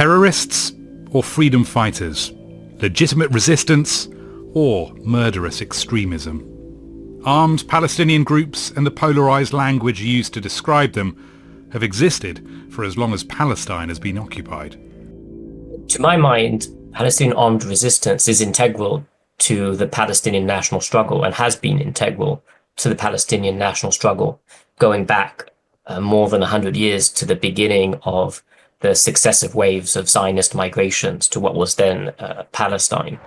Terrorists or freedom fighters? Legitimate resistance or murderous extremism? Armed Palestinian groups and the polarised language used to describe them have existed for as long as Palestine has been occupied. To my mind, Palestinian armed resistance is integral to the Palestinian national struggle and has been integral to the Palestinian national struggle going back more than 100 years to the beginning of the successive waves of Zionist migrations to what was then Palestine.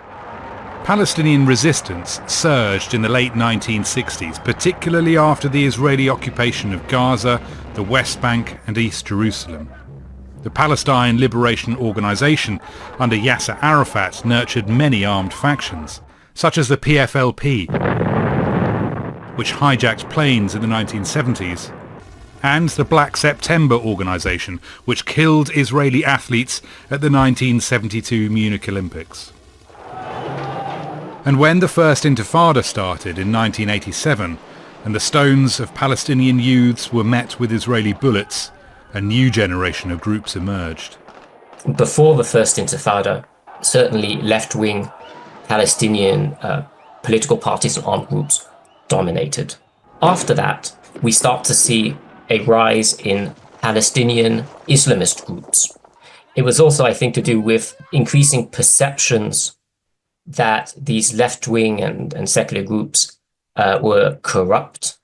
Palestinian resistance surged in the late 1960s, particularly after the Israeli occupation of Gaza, the West Bank and East Jerusalem. The Palestine Liberation Organization under Yasser Arafat nurtured many armed factions, such as the PFLP, which hijacked planes in the 1970s, and the Black September Organization, which killed Israeli athletes at the 1972 Munich Olympics. And when the First Intifada started in 1987, and the stones of Palestinian youths were met with Israeli bullets, a new generation of groups emerged. Before the First Intifada, certainly left-wing Palestinian political parties and armed groups dominated. After that, we start to see a rise in Palestinian Islamist groups. It was also, I think, to do with increasing perceptions that these left-wing and secular groups were corrupt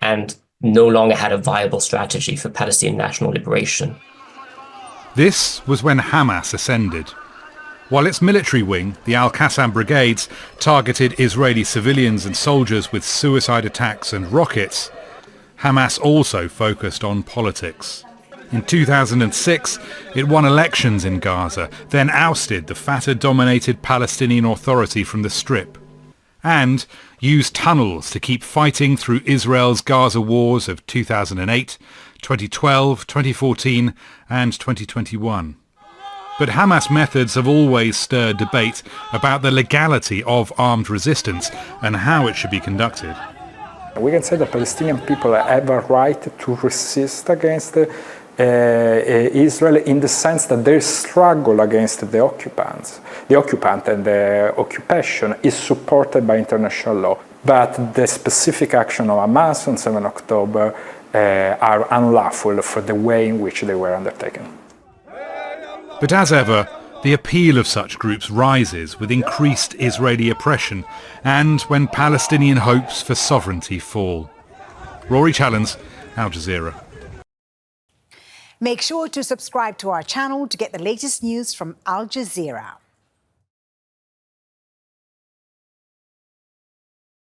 and no longer had a viable strategy for Palestinian national liberation. This was when Hamas ascended. While its military wing, the Al-Qassam brigades, targeted Israeli civilians and soldiers with suicide attacks and rockets, Hamas also focused on politics. In 2006, it won elections in Gaza, then ousted the Fatah-dominated Palestinian Authority from the Strip, and used tunnels to keep fighting through Israel's Gaza wars of 2008, 2012, 2014 and 2021. But Hamas methods have always stirred debate about the legality of armed resistance and how it should be conducted. We can say that Palestinian people have a right to resist against Israel in the sense that their struggle against the occupant and the occupation is supported by international law. But the specific action of Hamas on 7 October are unlawful for the way in which they were undertaken. But as ever, the appeal of such groups rises with increased Israeli oppression and when Palestinian hopes for sovereignty fall. Rory, Challands, Al Jazeera. Make sure to subscribe to our channel to get the latest news from Al Jazeera.